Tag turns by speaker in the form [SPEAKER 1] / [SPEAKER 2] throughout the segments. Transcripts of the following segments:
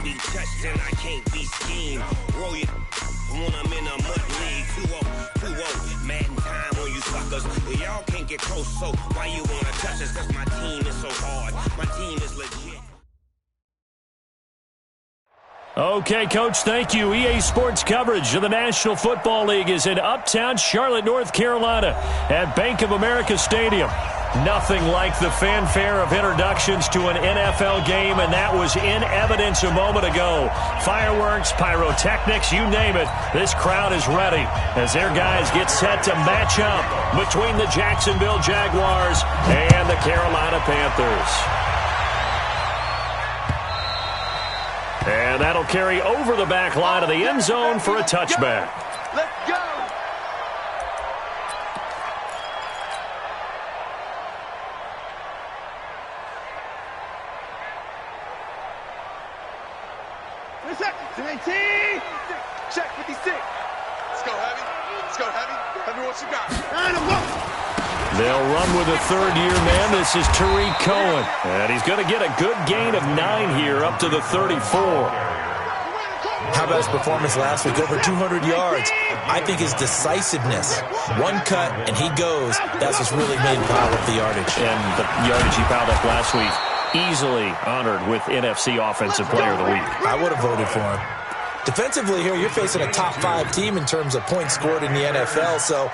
[SPEAKER 1] be touched and I can't be schemed. Roll your when I'm in a mud league. 2-0, Madden time on you suckers. Y'all can't get close, so why you wanna touch us? Cause my team is so hard. My team is legit.
[SPEAKER 2] Okay, Coach, thank you. EA Sports coverage of the National Football League is in uptown Charlotte, North Carolina at Bank of America Stadium. Nothing like the fanfare of introductions to an NFL game, and that was in evidence a moment ago. Fireworks, pyrotechnics, you name it. This crowd is ready as their guys get set to match up between the Jacksonville Jaguars and the Carolina Panthers. And that'll carry over the back line of the end zone for a touchback.
[SPEAKER 3] Let's go! Check 56. Let's go, Heavy. Let's go, Heavy. Heavy, what you got?
[SPEAKER 2] They'll run with a third-year man. This is Tariq Cohen. And he's going to get a good gain of 9 here up to the 34.
[SPEAKER 4] How about his performance last week? Over 200 yards. I think his decisiveness. One cut, and he goes. That's what's really made him pile up the yardage.
[SPEAKER 2] And the yardage he piled up last week, easily honored with NFC Offensive Player of the Week.
[SPEAKER 4] I would have voted for him. Defensively here, you're facing a top-5 team in terms of points scored in the NFL. So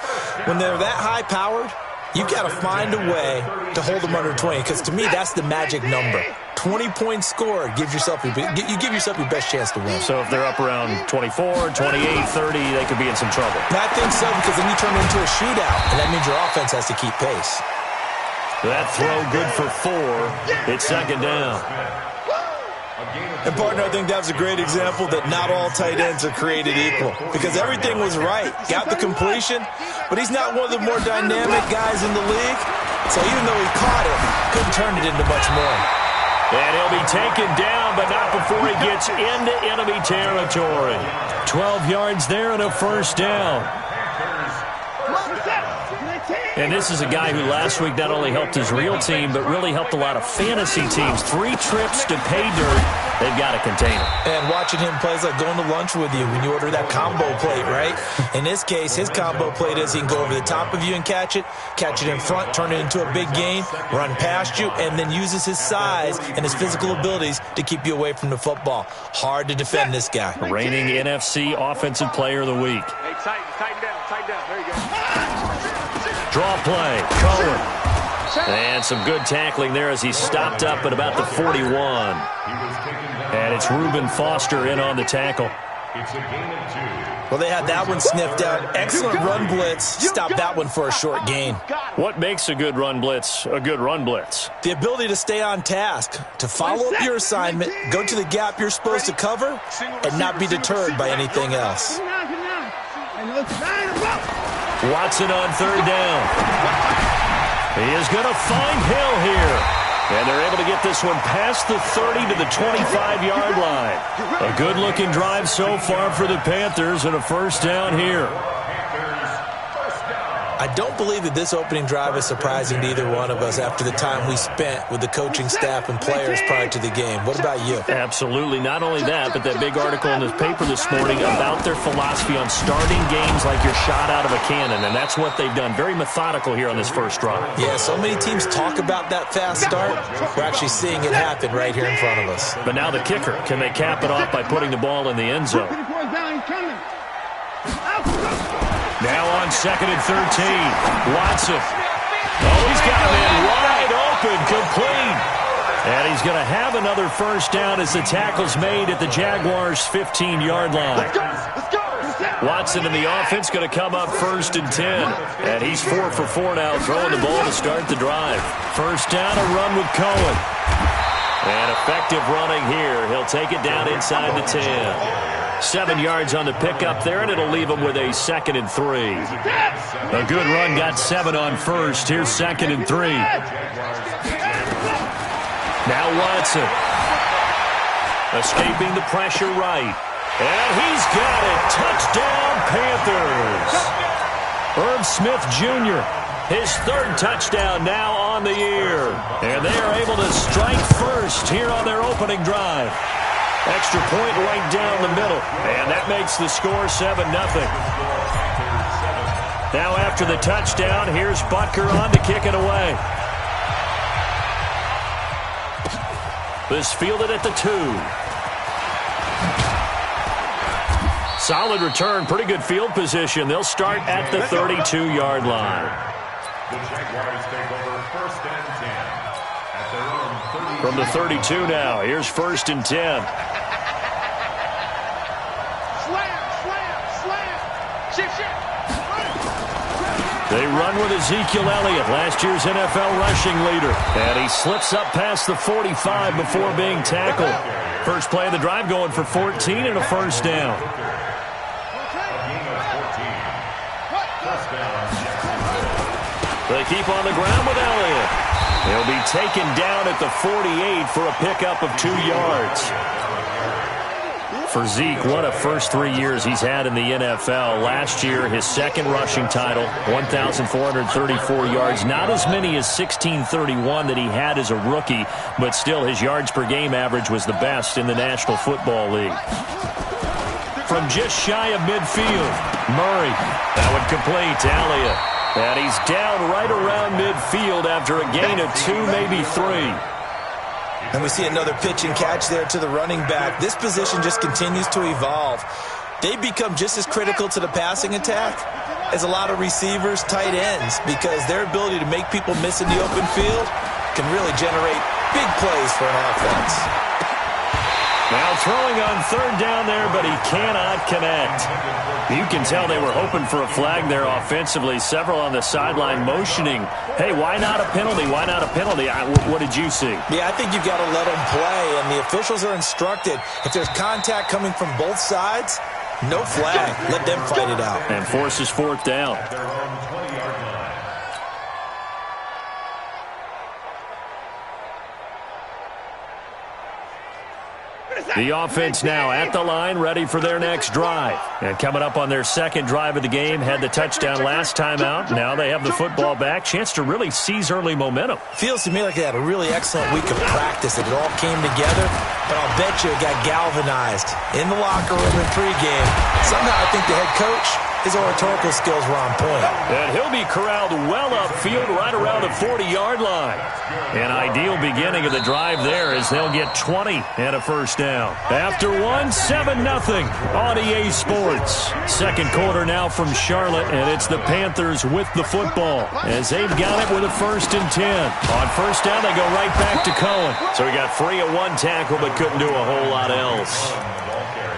[SPEAKER 4] when they're that high-powered, you got to find a way to hold them under 20. Because to me, that's the magic number. 20 points scored gives yourself you give yourself your best chance to win.
[SPEAKER 2] So if they're up around 24, 28, 30, they could be in some trouble.
[SPEAKER 4] I think so, because then you turn it into a shootout, and that means your offense has to keep pace.
[SPEAKER 2] That throw good for 4. It's second down.
[SPEAKER 4] And, partner, I think that was a great example that not all tight ends are created equal. Because everything was right. Got the completion, but he's not one of the more dynamic guys in the league. So even though he caught it, couldn't turn it into much more.
[SPEAKER 2] And he'll be taken down, but not before he gets into enemy territory. 12 yards there and a first down. And this is a guy who last week not only helped his real team, but really helped a lot of fantasy teams. 3 trips to pay dirt. They've got to contain him.
[SPEAKER 4] And watching him play is like going to lunch with you when you order that combo plate, right? In this case, his combo plate is he can go over the top of you and catch it in front, turn it into a big gain, run past you, and then uses his size and his physical abilities to keep you away from the football. Hard to defend this guy.
[SPEAKER 2] Reigning NFC Offensive Player of the Week.
[SPEAKER 3] Hey, tighten down. There you go.
[SPEAKER 2] Draw play, Cohen. And some good tackling there as he stopped up at about the 41. And it's Reuben Foster in on the tackle.
[SPEAKER 4] Well, they had that one sniffed out. Excellent run blitz. Stopped that one for a short gain.
[SPEAKER 2] What makes a good run blitz a good run blitz?
[SPEAKER 4] The ability to stay on task, to follow up your assignment, go to the gap you're supposed to cover, and not be deterred by anything else.
[SPEAKER 2] Watson on third down. He is going to find Hill here. And they're able to get this one past the 30 to the 25-yard line. A good-looking drive so far for the Panthers and a first down here.
[SPEAKER 4] I don't believe that this opening drive is surprising to either one of us after the time we spent with the coaching staff and players prior to the game. What about you?
[SPEAKER 2] Absolutely. Not only that, but that big article in the paper this morning about their philosophy on starting games like you're shot out of a cannon, and that's what they've done. Very methodical here on this first drive.
[SPEAKER 4] Yeah, so many teams talk about that fast start. We're actually seeing it happen right here in front of us.
[SPEAKER 2] But now the kicker. Can they cap it off by putting the ball in the end zone? Now on 2nd and 13. Watson. Oh, he's got him in wide open, complete. And he's going to have another first down as the tackle's made at the Jaguars' 15-yard line.
[SPEAKER 3] Let's go.
[SPEAKER 2] Watson in the offense going to come up 1st and 10. And he's 4 for 4 now, throwing the ball to start the drive. First down, a run with Cohen. And effective running here. He'll take it down inside the 10. 7 yards on the pickup there, and it'll leave him with a 2nd and 3. A good run, got 7 on first. Here's 2nd and 3. Now Watson. Escaping the pressure right. And he's got it. Touchdown, Panthers. Herb Smith Jr., his 3rd touchdown now on the year. And they are able to strike first here on their opening drive. Extra point right down the middle. And that makes the score 7-0. Now after the touchdown, here's Butker on to kick it away. This fielded at the 2. Solid return, pretty good field position. They'll start at the 32-yard line.
[SPEAKER 5] The Jaguars take over 1st and 10 at their own 30.
[SPEAKER 2] From the 32 now, here's 1st and 10. They run with Ezekiel Elliott, last year's NFL rushing leader. And he slips up past the 45 before being tackled. First play of the drive going for 14 and a first down. They keep on the ground with Elliott. He'll be taken down at the 48 for a pickup of 2 yards. For Zeke, what a first 3 years he's had in the NFL. Last year, his second rushing title, 1,434 yards. Not as many as 1,631 that he had as a rookie, but still his yards per game average was the best in the National Football League. From just shy of midfield, Murray. That would complete to Elliott. And he's down right around midfield after a gain of 2, maybe 3.
[SPEAKER 4] And we see another pitch and catch there to the running back. This position just continues to evolve. They become just as critical to the passing attack as a lot of receivers, tight ends, because their ability to make people miss in the open field can really generate big plays for an offense.
[SPEAKER 2] Now throwing on 3rd down there, but he cannot connect. You can tell they were hoping for a flag there offensively. Several on the sideline motioning, hey, why not a penalty? Why not a penalty? What did you see?
[SPEAKER 4] Yeah, I think you've got to let them play, and the officials are instructed. If there's contact coming from both sides, no flag. Let them fight it out.
[SPEAKER 2] And forces 4th down. The offense now at the line, ready for their next drive. And coming up on their second drive of the game, had the touchdown last time out. Now they have the football back. Chance to really seize early momentum.
[SPEAKER 4] Feels to me like they had a really excellent week of practice. It all came together, but I'll bet you it got galvanized in the locker room in pregame. Somehow I think the head coach, his oratorical skills were on point.
[SPEAKER 2] And he'll be corralled well upfield right around the 40-yard line. An ideal beginning of the drive there as they'll get 20 and a first down. After 7-0 on EA Sports. Second quarter now from Charlotte, and it's the Panthers with the football as they've got it with a 1st and 10. On first down, they go right back to Cohen. So he got free of 1 tackle but couldn't do a whole lot else.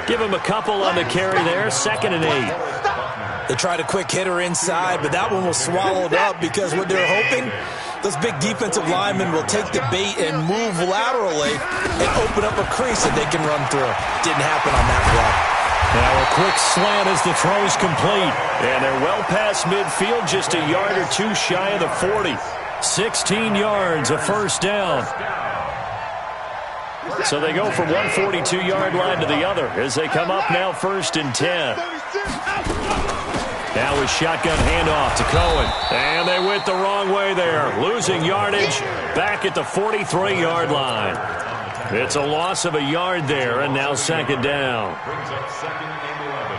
[SPEAKER 2] Give him a couple on the carry there, 2nd and 8.
[SPEAKER 4] They tried a quick hitter inside, but that one was swallowed up because what they're hoping, those big defensive linemen will take the bait and move laterally and open up a crease that they can run through. Didn't happen on that play.
[SPEAKER 2] Now a quick slant as the throw's complete. And they're well past midfield, just a yard or 2 shy of the 40. 16 yards, a first down. So they go from one 42-yard line to the other as they come up now 1st and 10. Now with shotgun handoff to Cohen. And they went the wrong way there. Losing yardage back at the 43-yard line. It's a loss of a yard there, and now 2nd down.
[SPEAKER 5] Brings up 2nd and 11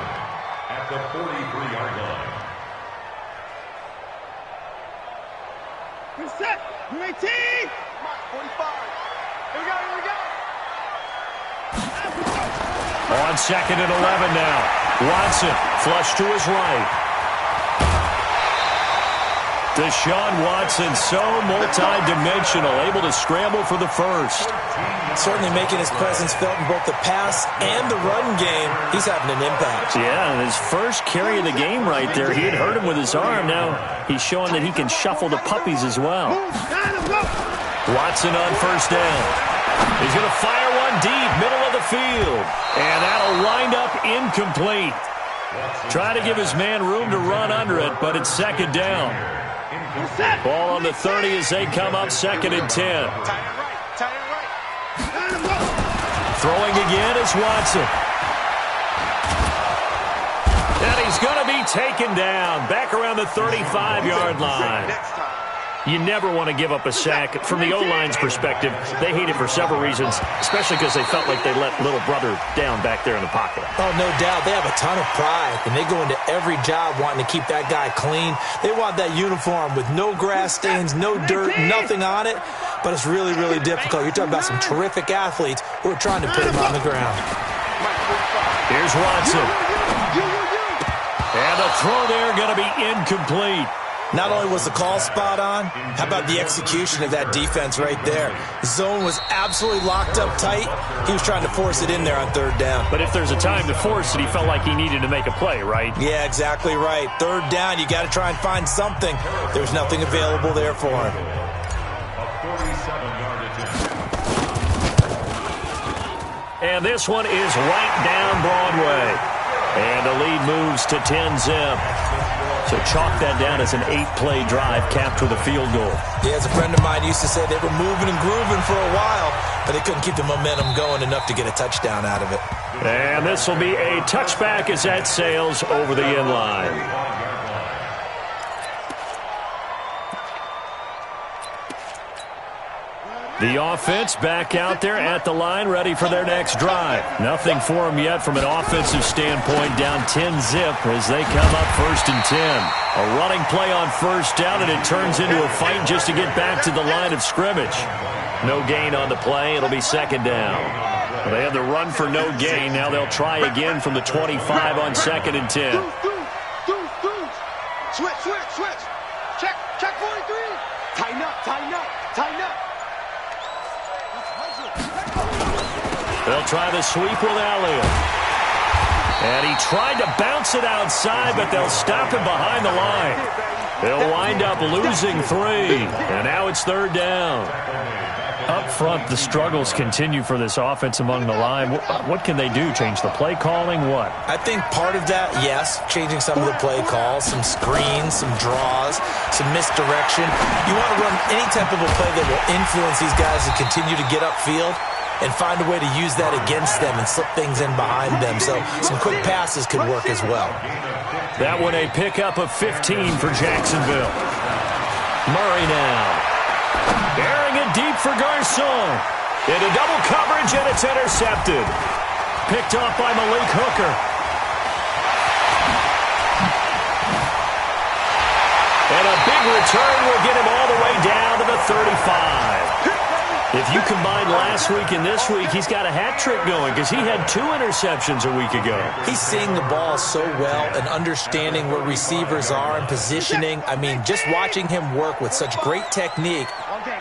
[SPEAKER 5] at the 43-yard line.
[SPEAKER 3] Good set. UAT. 45. Here we go. Here we go.
[SPEAKER 2] On 2nd and 11 now. Watson flush to his right. Deshaun Watson, so multi-dimensional, able to scramble for the first.
[SPEAKER 4] Certainly making his presence felt in both the pass and the run game. He's having an impact.
[SPEAKER 2] Yeah, and his first carry of the game right there, he had hurt him with his arm. Now he's showing that he can shuffle the puppies as well. Watson on first down. He's going to fire one deep, middle of the field. And that'll wind up incomplete. Trying to give his man room to run under it, but it's 2nd down. Ball on the 30 as they come up 2nd and 10. Throwing again is Watson. And he's going to be taken down back around the 35-yard line. You never want to give up a sack. From the O-line's perspective, they hate it for several reasons, especially because they felt like they let little brother down back there in the pocket.
[SPEAKER 4] Oh, no doubt. They have a ton of pride, and they go into every job wanting to keep that guy clean. They want that uniform with no grass stains, no dirt, nothing on it, but it's really, really difficult. You're talking about some terrific athletes who are trying to put him on the ground.
[SPEAKER 2] Here's Watson. And the throw there going to be incomplete.
[SPEAKER 4] Not only was the call spot on, how about the execution of that defense right there? The zone was absolutely locked up tight. He was trying to force it in there on third down.
[SPEAKER 2] But if there's a time to force it, he felt like he needed to make a play, right?
[SPEAKER 4] Yeah, exactly right. Third down, you got to try and find something. There's nothing available there for him.
[SPEAKER 5] A 47-yard attempt.
[SPEAKER 2] And this one is right down Broadway. And the lead moves to 10-zip. So chalk that down as an 8-play drive capped with a field goal.
[SPEAKER 4] Yeah, as a friend of mine used to say, they were moving and grooving for a while, but they couldn't keep the momentum going enough to get a touchdown out of it.
[SPEAKER 2] And this will be a touchback as that sails over the end line. The offense back out there at the line, ready for their next drive. Nothing for them yet from an offensive standpoint, down 10-zip as they come up 1st and 10. A running play on first down, and it turns into a fight just to get back to the line of scrimmage. No gain on the play. It'll be 2nd down. Well, they had the run for no gain. Now they'll try again from the 25 on 2nd and 10.
[SPEAKER 3] Switch. Check 43. Tighten up.
[SPEAKER 2] They'll try the sweep with Elliott. And he tried to bounce it outside, but they'll stop him behind the line. They'll wind up losing 3. And now it's 3rd down. Up front, the struggles continue for this offense among the line. What can they do? Change the play calling? What?
[SPEAKER 4] I think part of that, yes, changing some of the play calls, some screens, some draws, some misdirection. You want to run any type of a play that will influence these guys to continue to get upfield and find a way to use that against them and slip things in behind them. So some quick passes could work as well.
[SPEAKER 2] That one a pickup of 15 for Jacksonville. Murray now. Airing it deep for Garcon. Into double coverage, and it's intercepted. Picked off by Malik Hooker. And a big return will get him all the way down to the 35. If you combine last week and this week, he's got a hat trick going because he had 2 interceptions a week ago.
[SPEAKER 4] He's seeing the ball so well and understanding where receivers are and positioning. I mean, just watching him work with such great technique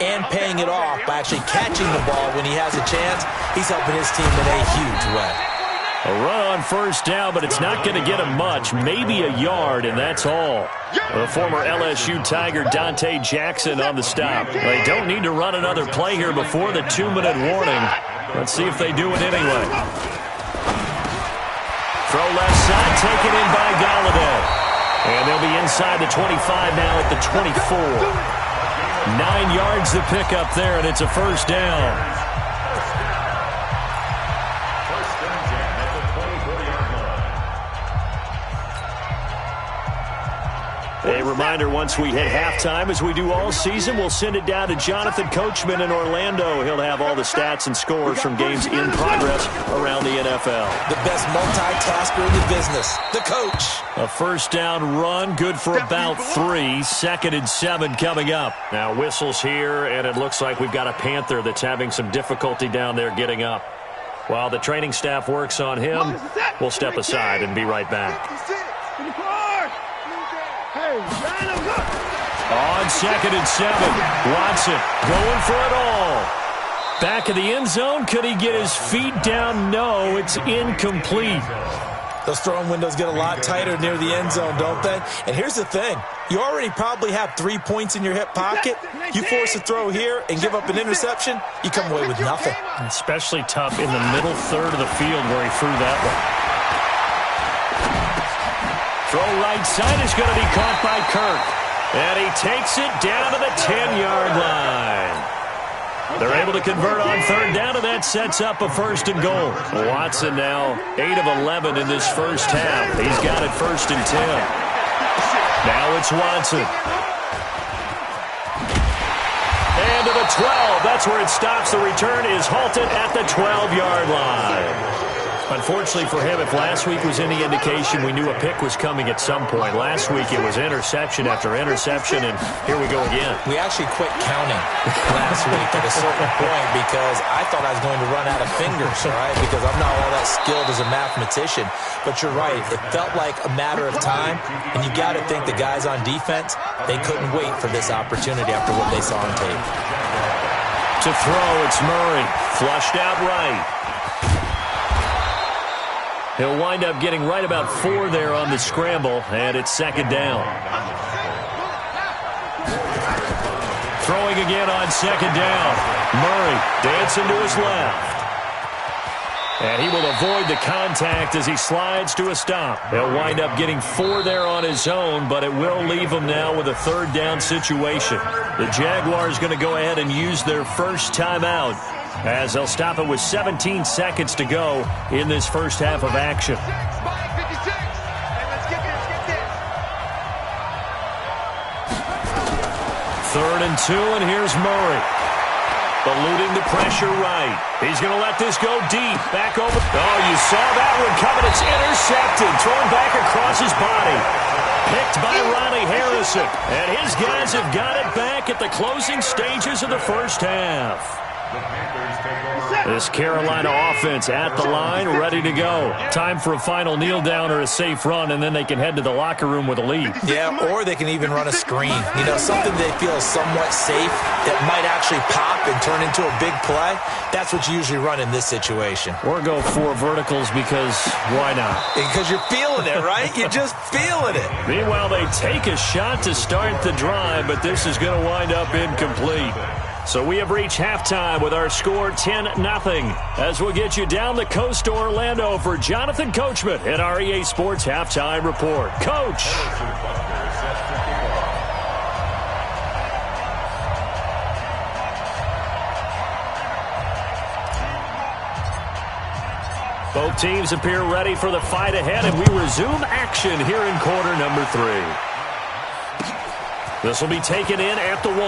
[SPEAKER 4] and paying it off by actually catching the ball when he has a chance, he's helping his team in a huge way.
[SPEAKER 2] A run on first down, but it's not going to get him much. Maybe a yard, and that's all. The former LSU Tiger Dante Jackson on the stop. They don't need to run another play here before the 2-minute warning. Let's see if they do it anyway. Throw left side, taken in by Galladay. And they'll be inside the 25 now at the 24. 9 yards the pickup there, and it's a first down. A reminder, once we hit halftime, as we do all season, we'll send it down to Jonathan Coachman in Orlando. He'll have all the stats and scores from games in progress around the NFL.
[SPEAKER 4] The best multitasker in the business, the coach.
[SPEAKER 2] A first down run, good for about 3. 2nd and 7 coming up. Now whistles here, and it looks like we've got a Panther that's having some difficulty down there getting up. While the training staff works on him, we'll step aside and be right back. On 2nd and 7, Watson going for it all. Back of the end zone, could he get his feet down? No, it's incomplete.
[SPEAKER 4] Those throwing windows get a lot tighter near the end zone, don't they? And here's the thing. You already probably have 3 points in your hip pocket. You force a throw here and give up an interception, you come away with nothing.
[SPEAKER 2] Especially tough in the middle third of the field where he threw that one. Throw right side is going to be caught by Kirk. And he takes it down to the 10-yard line. They're able to convert on third down, and that sets up a 1st and goal. Watson now 8 of 11 in this first half. He's got it 1st and 10. Now it's Watson. And to the 12. That's where it stops. The return is halted at the 12-yard line. Unfortunately for him, if last week was any indication, we knew a pick was coming at some point. Last week it was interception after interception, and here we go again.
[SPEAKER 4] We actually quit counting last week at a certain point because I thought I was going to run out of fingers, all right, because I'm not all that skilled as a mathematician. But you're right. It felt like a matter of time, and you got to think the guys on defense, they couldn't wait for this opportunity after what they saw on tape.
[SPEAKER 2] To throw, it's Murray. Flushed out right. He'll wind up getting right about 4 there on the scramble, and it's second down. Throwing again on second down. Murray dancing to his left. And he will avoid the contact as he slides to a stop. He'll wind up getting 4 there on his own, but it will leave him now with a third down situation. The Jaguars going to go ahead and use their first timeout, as they'll stop it with 17 seconds to go in this first half of action. Third and 2, and here's Murray. Eluding the pressure right. He's going to let this go deep. Back over. Oh, you saw that one coming. It's intercepted. Thrown back across his body. Picked by Ronnie Harrison. And his guys have got it back at the closing stages of the first half. This Carolina offense at the line, ready to go. Time for a final kneel down or a safe run, and then they can head to the locker room with a lead.
[SPEAKER 4] Yeah, or they can even run a screen. You know, something they feel is somewhat safe that might actually pop and turn into a big play. That's what you usually run in this situation.
[SPEAKER 2] Or go 4 verticals because why not?
[SPEAKER 4] Because you're feeling it, right? You're just feeling it.
[SPEAKER 2] Meanwhile, they take a shot to start the drive, but this is going to wind up incomplete. So we have reached halftime with our score 10-0 as we'll get you down the coast to Orlando for Jonathan Coachman at our EA Sports Halftime Report. Coach! Both teams appear ready for the fight ahead, and we resume action here in quarter number 3. This will be taken in at the 1.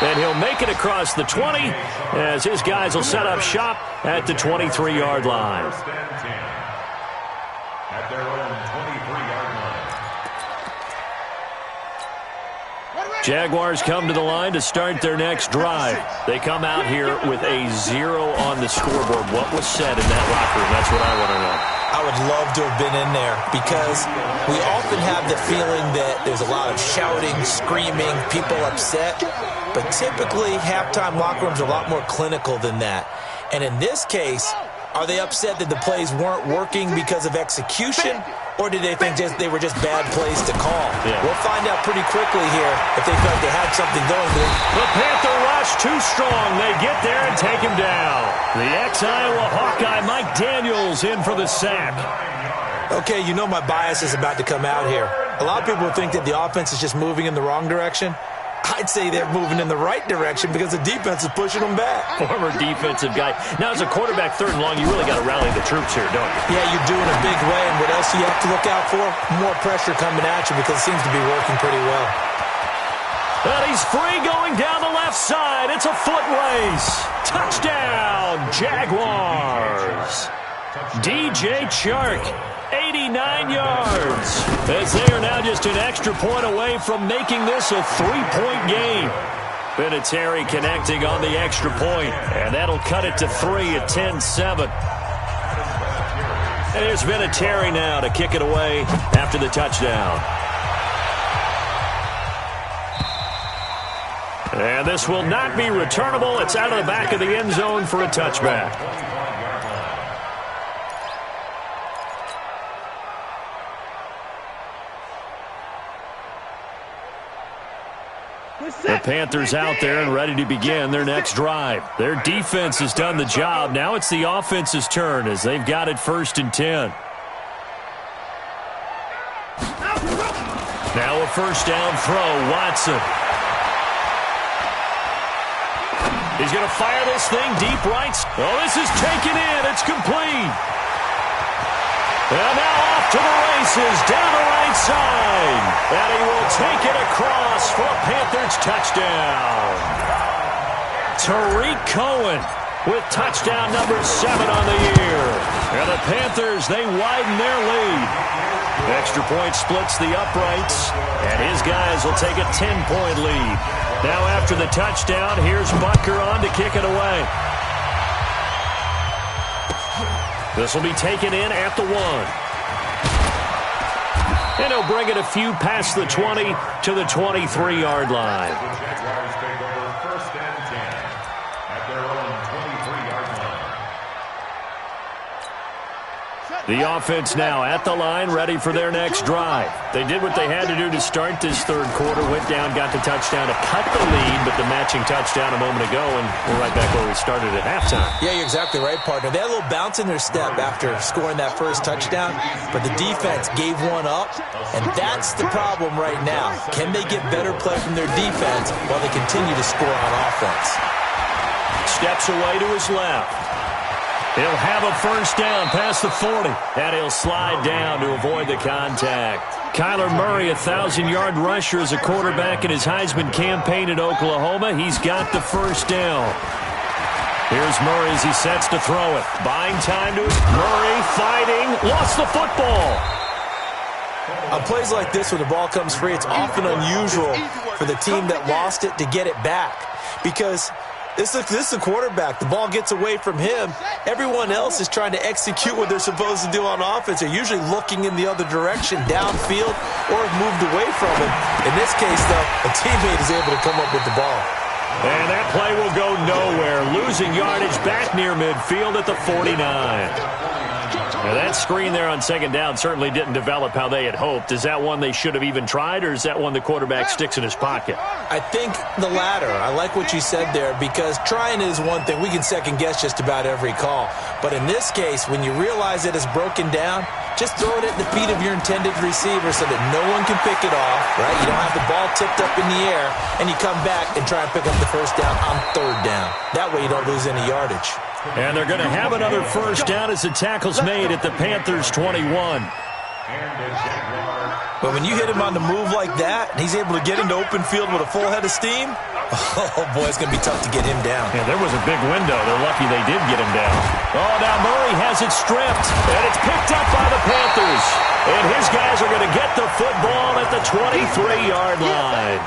[SPEAKER 2] And he'll make it across the 20 as his guys will set up shop at the 23-yard line.
[SPEAKER 5] At their own 23-yard line.
[SPEAKER 2] Jaguars come to the line to start their next drive. They come out here with a 0 on the scoreboard. What was said in that locker room? That's what I want to know.
[SPEAKER 4] I would love to have been in there because we often have the feeling that there's a lot of shouting, screaming, people upset. But typically, halftime locker rooms are a lot more clinical than that. And in this case, are they upset that the plays weren't working because of execution? Or did they think they were just bad plays to call?
[SPEAKER 2] Yeah.
[SPEAKER 4] We'll find out pretty quickly here if they felt they had something going.
[SPEAKER 2] The Panther rush too strong. They get there and take him down. The ex-Iowa Hawkeye Mike Daniels in for the sack.
[SPEAKER 4] Okay, you know my bias is about to come out here. A lot of people think that the offense is just moving in the wrong direction. I'd say they're moving in the right direction because the defense is pushing them back.
[SPEAKER 2] Former defensive guy. Now, as a quarterback, 3rd and long, you really got to rally the troops here, don't you?
[SPEAKER 4] Yeah, you're doing a big way, and what else do you have to look out for? More pressure coming at you because it seems to be working pretty well.
[SPEAKER 2] But he's free going down the left side. It's a foot race. Touchdown, Jaguars. DJ Chark, 89 yards. As they are now just an extra point away from making this a 3-point game. Vinatieri connecting on the extra point, and that'll cut it to 3 at 10-7. And here's Vinatieri now to kick it away after the touchdown. And this will not be returnable. It's out of the back of the end zone for a touchback. The Panthers out there and ready to begin their next drive. Their defense has done the job. Now it's the offense's turn as they've got it 1st and 10. Now a first down throw, Watson. He's going to fire this thing deep right. Oh, this is taken in. It's complete. And now off to the races, down the right side. And he will take it across for a Panthers touchdown. Tariq Cohen with touchdown number 7 on the year. And the Panthers, they widen their lead. Extra point splits the uprights, and his guys will take a 10-point lead. Now after the touchdown, here's Butker on to kick it away. This will be taken in at the 1. And he'll bring it a few past the 20 to the 23-yard line.
[SPEAKER 5] Jaguars take over 1st and 10 at their own 23-yard line.
[SPEAKER 2] The offense now at the line, ready for their next drive. They did what they had to do to start this third quarter, went down, got the touchdown to cut the lead, but the matching touchdown a moment ago, and we're right back where we started at halftime.
[SPEAKER 4] Yeah, you're exactly right, partner. They had a little bounce in their step after scoring that first touchdown, but the defense gave one up, and that's the problem right now. Can they get better play from their defense while they continue to score on offense?
[SPEAKER 2] Steps away to his left. He'll have a first down past the 40, and he'll slide down to avoid the contact. Kyler Murray, a 1,000-yard rusher as a quarterback in his Heisman campaign at Oklahoma. He's got the first down. Here's Murray as he sets to throw it. Buying time to Murray, fighting, lost the football.
[SPEAKER 4] On plays like this where the ball comes free, it's often unusual for the team that lost it to get it back because this is the quarterback. The ball gets away from him. Everyone else is trying to execute what they're supposed to do on offense. They're usually looking in the other direction, downfield, or have moved away from him. In this case, though, a teammate is able to come up with the ball.
[SPEAKER 2] And that play will go nowhere. Losing yardage back near midfield at the 49. Now that screen there on second down certainly didn't develop how they had hoped. Is that one they should have even tried, or is that one the quarterback sticks in his pocket?
[SPEAKER 4] I think the latter. I like what you said there because trying is one thing. We can second guess just about every call. But in this case, when you realize it is broken down, just throw it at the feet of your intended receiver so that no one can pick it off, right? You don't have the ball tipped up in the air, and you come back and try and pick up the first down on third down. That way you don't lose any yardage.
[SPEAKER 2] And they're going to have another first down as the tackle's made at the Panthers' 21.
[SPEAKER 4] But when you hit him on the move like that, and he's able to get into open field with a full head of steam, oh, boy, it's going to be tough to get him down.
[SPEAKER 2] Yeah, there was a big window. They're lucky they did get him down. Oh, now Murray has it stripped, and it's picked up by the Panthers. And his guys are going to get the football at the 23-yard line.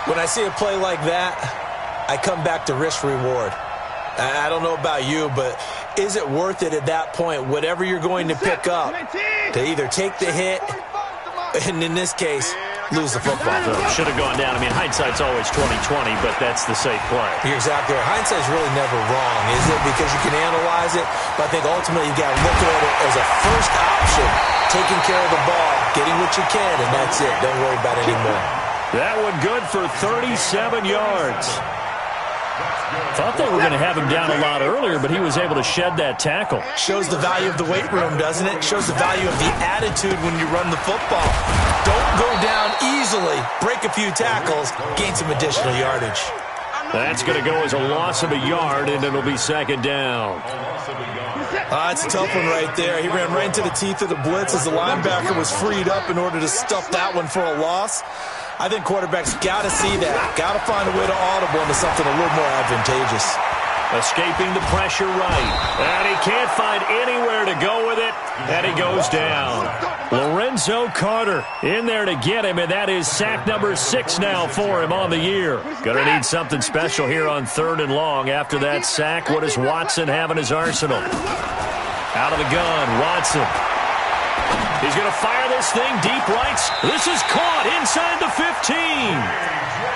[SPEAKER 4] When I see a play like that, I come back to risk-reward. I don't know about you, but is it worth it at that point, whatever you're going to pick up, to either take the hit, and in this case, lose the football?
[SPEAKER 2] Should have gone down. I mean, hindsight's always 20/20, but that's the safe play.
[SPEAKER 4] You're exactly right. Hindsight's really never wrong, is it? Because you can analyze it, but I think ultimately you got to look at it as a first option, taking care of the ball, getting what you can, and that's it. Don't worry about it anymore.
[SPEAKER 2] That one good for 37 yards. Thought they were going to have him down a lot earlier, but he was able to shed that tackle.
[SPEAKER 4] Shows the value of the weight room, doesn't it? Shows the value of the attitude when you run the football. Don't go down easily. Break a few tackles. Gain some additional yardage.
[SPEAKER 2] That's going to go as a loss of a yard, and it'll be second down.
[SPEAKER 4] It's a tough one right there. He ran right into the teeth of the blitz as the linebacker was freed up in order to stuff that one for a loss. I think quarterbacks got to see that. Got to find a way to audible into something a little more advantageous.
[SPEAKER 2] Escaping the pressure right. And he can't find anywhere to go with it. And he goes down. Lorenzo Carter in there to get him, and that is sack number 6 now for him on the year. Going to need something special here on 3rd and long. After that sack, what does Watson have in his arsenal? Out of the gun, Watson. He's going to fire this thing deep right. This is caught inside the 15.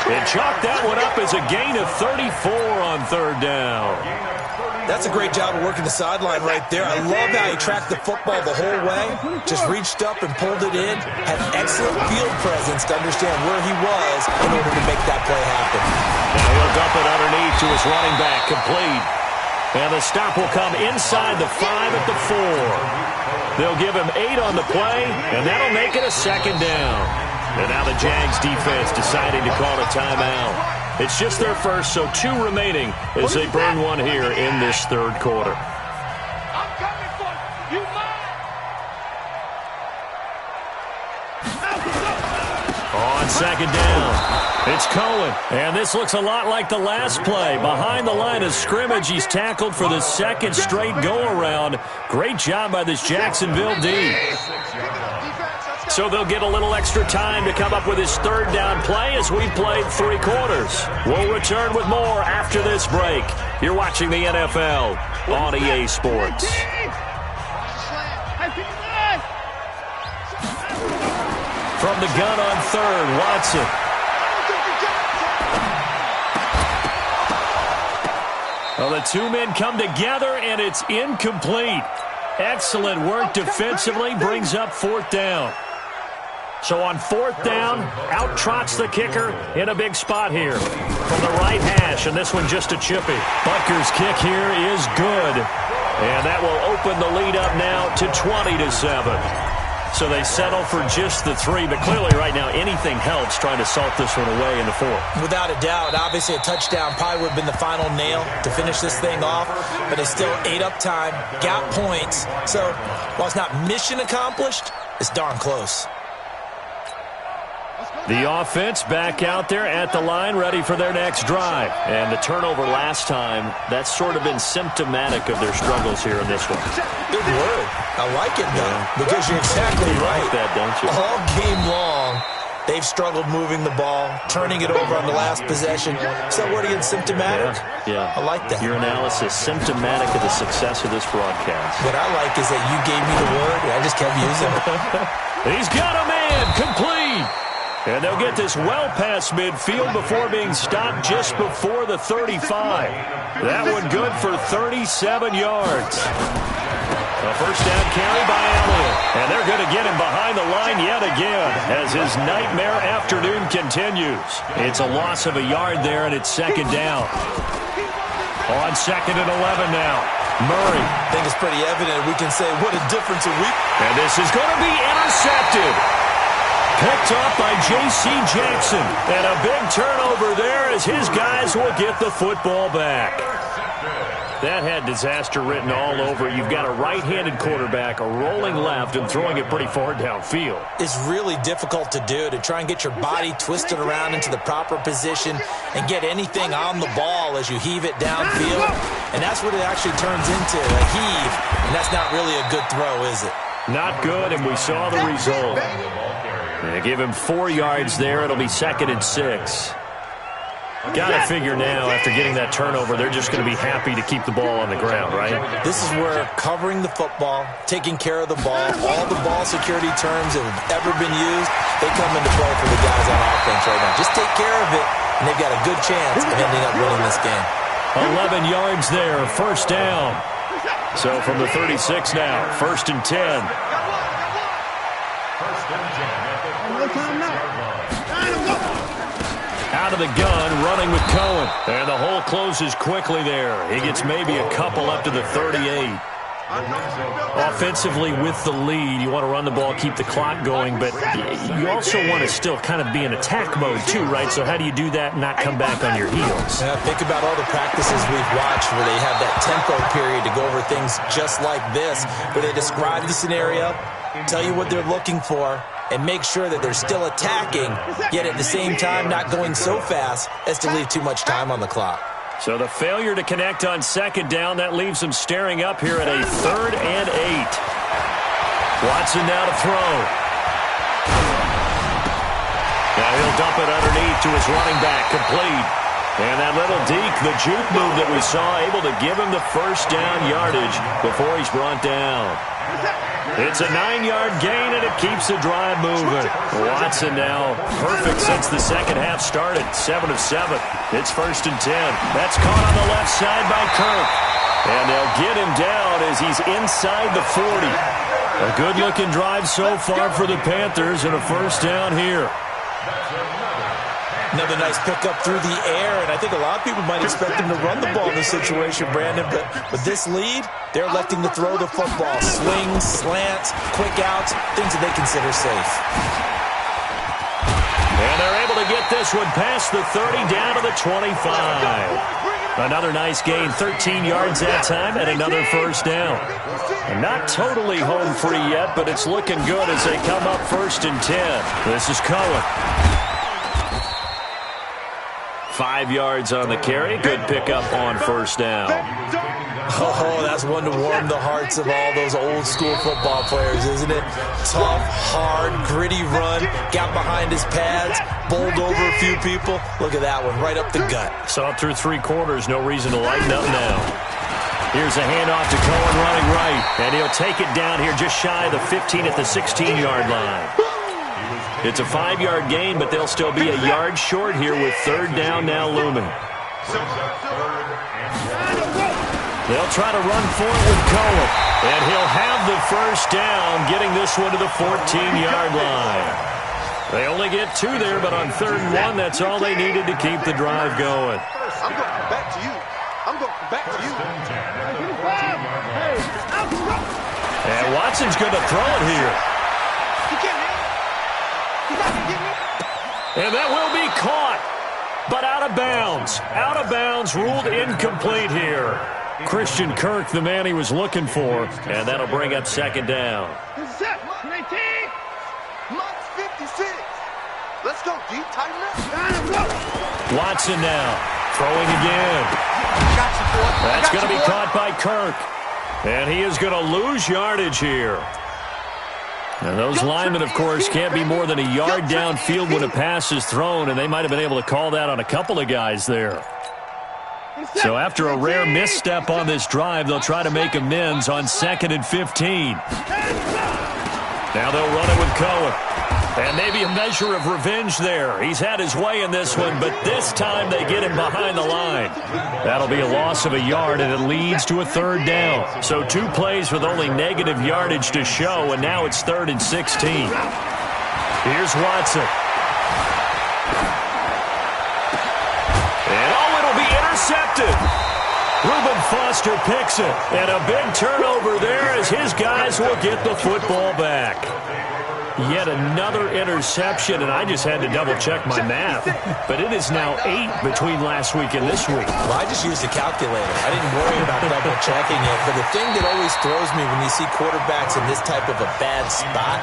[SPEAKER 2] And chalked that one up as a gain of 34 on 3rd down.
[SPEAKER 4] That's a great job of working the sideline right there. I love how he tracked the football the whole way. Just reached up and pulled it in. Had excellent field presence to understand where he was in order to make that play happen.
[SPEAKER 2] Now he'll dump it underneath to his running back. Complete. And the stop will come inside the 5 at the 4. They'll give him 8 on the play, and that'll make it a second down. And now the Jags defense deciding to call a timeout. It's just their first, so 2 remaining as they burn one here in this 3rd quarter. On second down, it's Cohen. And this looks a lot like the last play. Behind the line of scrimmage, he's tackled for the second straight go-around. Great job by this Jacksonville D. So they'll get a little extra time to come up with his third down play as we've played 3 quarters. We'll return with more after this break. You're watching the NFL on EA Sports. From the gun on third, Watson. Well, the 2 men come together, and it's incomplete. Excellent work defensively, brings up 4th down. So on 4th down, out trots the kicker in a big spot here from the right hash, and this one just a chippy. Butker's kick here is good, and that will open the lead up now to 20-7. So they settle for just the 3, but clearly right now anything helps trying to salt this one away in the 4th.
[SPEAKER 4] Without a doubt, obviously a touchdown probably would have been the final nail to finish this thing off, but they still ate up time, got points. So while it's not mission accomplished, it's darn close.
[SPEAKER 2] The offense back out there at the line, ready for their next drive. And the turnover last time, that's sort of been symptomatic of their struggles here in this one.
[SPEAKER 4] Good word. I like it, though, because you're exactly right.
[SPEAKER 2] Like that, don't you?
[SPEAKER 4] All game long, they've struggled moving the ball, turning it over on the last possession. So what again, symptomatic?
[SPEAKER 2] Yeah.
[SPEAKER 4] I like that.
[SPEAKER 2] Your analysis, symptomatic of the success of this broadcast.
[SPEAKER 4] What I like is that you gave me the word, and I just kept using it.
[SPEAKER 2] He's got a man, complete. And they'll get this well past midfield before being stopped just before the 35. That one good for 37 yards. A first down carry by Elliott. And they're going to get him behind the line yet again as his nightmare afternoon continues. It's a loss of a yard there, and it's second down. On 2nd and 11 now. Murray.
[SPEAKER 4] I think it's pretty evident we can say what a difference a week.
[SPEAKER 2] And this is going to be intercepted. Picked off by J.C. Jackson. And a big turnover there as his guys will get the football back. That had disaster written all over. You've got a right-handed quarterback, a rolling left, and throwing it pretty far downfield.
[SPEAKER 4] It's really difficult to do, to try and get your body twisted around into the proper position and get anything on the ball as you heave it downfield. And that's what it actually turns into, a heave. And that's not really a good throw, is it?
[SPEAKER 2] Not good, and we saw the result. They give him 4 yards there. It'll be 2nd and 6. Got to figure now, after getting that turnover, they're just going to be happy to keep the ball on the ground, right?
[SPEAKER 4] This is where covering the football, taking care of the ball, all the ball security terms that have ever been used, they come into play for the guys on offense right now. Just take care of it, and they've got a good chance of ending up winning this game.
[SPEAKER 2] 11 yards there, first down. So from the 36 now, 1st and 10. Out of the gun, running with Cohen. And the hole closes quickly there. He gets maybe a couple up to the 38. Offensively with the lead, you want to run the ball, keep the clock going, but you also want to still kind of be in attack mode too, right? So how do you do that and not come back on your heels?
[SPEAKER 4] Yeah, think about all the practices we've watched where they have that tempo period to go over things just like this, where they describe the scenario, tell you what they're looking for, and make sure that they're still attacking, yet at the same time not going so fast as to leave too much time on the clock.
[SPEAKER 2] So the failure to connect on 2nd down, that leaves them staring up here at a 3rd and 8. Watson now to throw. Now he'll dump it underneath to his running back, complete. And that little deke, the juke move that we saw, able to give him the first down yardage before he's brought down. It's a 9-yard gain, and it keeps the drive moving. Watson now perfect since the second half started. 7 of 7. It's 1st and 10. That's caught on the left side by Kirk. And they'll get him down as he's inside the 40. A good-looking drive so far for the Panthers, and a first down here.
[SPEAKER 4] Another nice pickup through the air, and I think a lot of people might expect him to run the ball in this situation, Brandon, but with this lead, they're electing to throw the football. Swings, slants, quick outs, things that they consider safe.
[SPEAKER 2] And they're able to get this one past the 30 down to the 25. Another nice gain, 13 yards that time, and another first down. And not totally home free yet, but it's looking good as they come up 1st and 10. This is Cohen. 5 yards on the carry. Good pickup on first down.
[SPEAKER 4] Oh, that's one to warm the hearts of all those old school football players, isn't it? Tough, hard, gritty run, got behind his pads, bowled over a few people. Look at that one, right up the gut.
[SPEAKER 2] Saw it through 3 quarters, no reason to lighten up now. Here's a handoff to Cohen running right, and he'll take it down here just shy of the 15 at the 16-yard line. It's a 5-yard gain, but they'll still be a yard short here with third down now looming. They'll try to run for it with Cohen, and he'll have the first down, getting this one to the 14-yard line. They only get 2 there, but on 3rd and 1, that's all they needed to keep the drive going.
[SPEAKER 3] I'm going back to you. I'm going back to you.
[SPEAKER 2] And Watson's going to throw it here. And that will be caught, but out of bounds. Out of bounds, ruled incomplete here. Christian Kirk, the man he was looking for, and that'll bring up 2nd down.
[SPEAKER 3] Let's go, D. Tighten up.
[SPEAKER 2] Watson now, throwing again. That's going to be caught by Kirk. And he is going to lose yardage here. And those linemen, of course, can't be more than a yard downfield when a pass is thrown, and they might have been able to call that on a couple of guys there. So after a rare misstep on this drive, they'll try to make amends on 2nd and 15. Now they'll run it with Cohen. And maybe a measure of revenge there. He's had his way in this one, but this time they get him behind the line. That'll be a loss of a yard, and it leads to a 3rd down. So 2 plays with only negative yardage to show, and now it's 3rd and 16. Here's Watson. And it'll be intercepted. Reuben Foster picks it, and a big turnover there as his guys will get the football back. Yet another interception, and I just had to double-check my math. But it is now 8 between last week and this week.
[SPEAKER 4] Well, I just used a calculator. I didn't worry about double-checking it. But the thing that always throws me when you see quarterbacks in this type of a bad spot,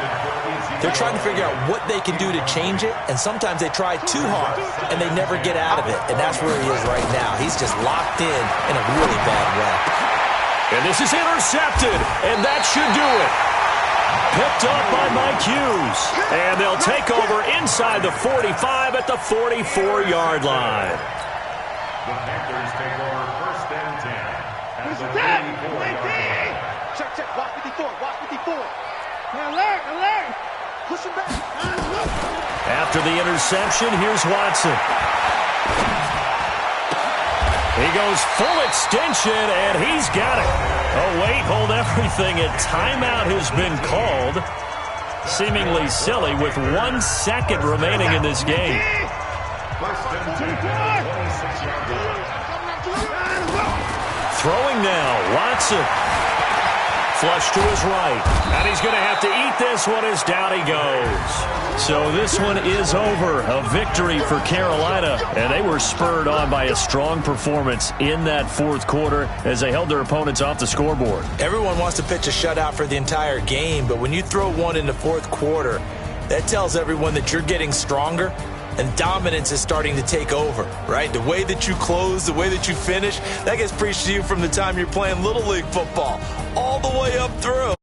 [SPEAKER 4] they're trying to figure out what they can do to change it, and sometimes they try too hard, and they never get out of it. And that's where he is right now. He's just locked in a really bad way.
[SPEAKER 2] And this is intercepted, and that should do it. Picked up by Mike Hughes. And they'll take over inside the 45 at the 44-yard line.
[SPEAKER 5] The Panthers take over 1st and 10 at the 44-yard line.
[SPEAKER 3] Check. Watch 54. Watch 54. Alert. Push him back.
[SPEAKER 2] After the interception, here's Watson. He goes full extension, and he's got it. Oh, wait, hold everything. A timeout has been called. Seemingly silly with 1 second remaining in this game.
[SPEAKER 5] 1st and 10 at the 26-yard line.
[SPEAKER 2] Throwing now, Watson. Flush to his right. And he's going to have to eat this one as down he goes. So this one is over. A victory for Carolina. And they were spurred on by a strong performance in that 4th quarter as they held their opponents off the scoreboard.
[SPEAKER 4] Everyone wants to pitch a shutout for the entire game, but when you throw one in the 4th quarter, that tells everyone that you're getting stronger and dominance is starting to take over, right? The way that you close, the way that you finish, that gets preached to you from the time you're playing Little League football all the way up through.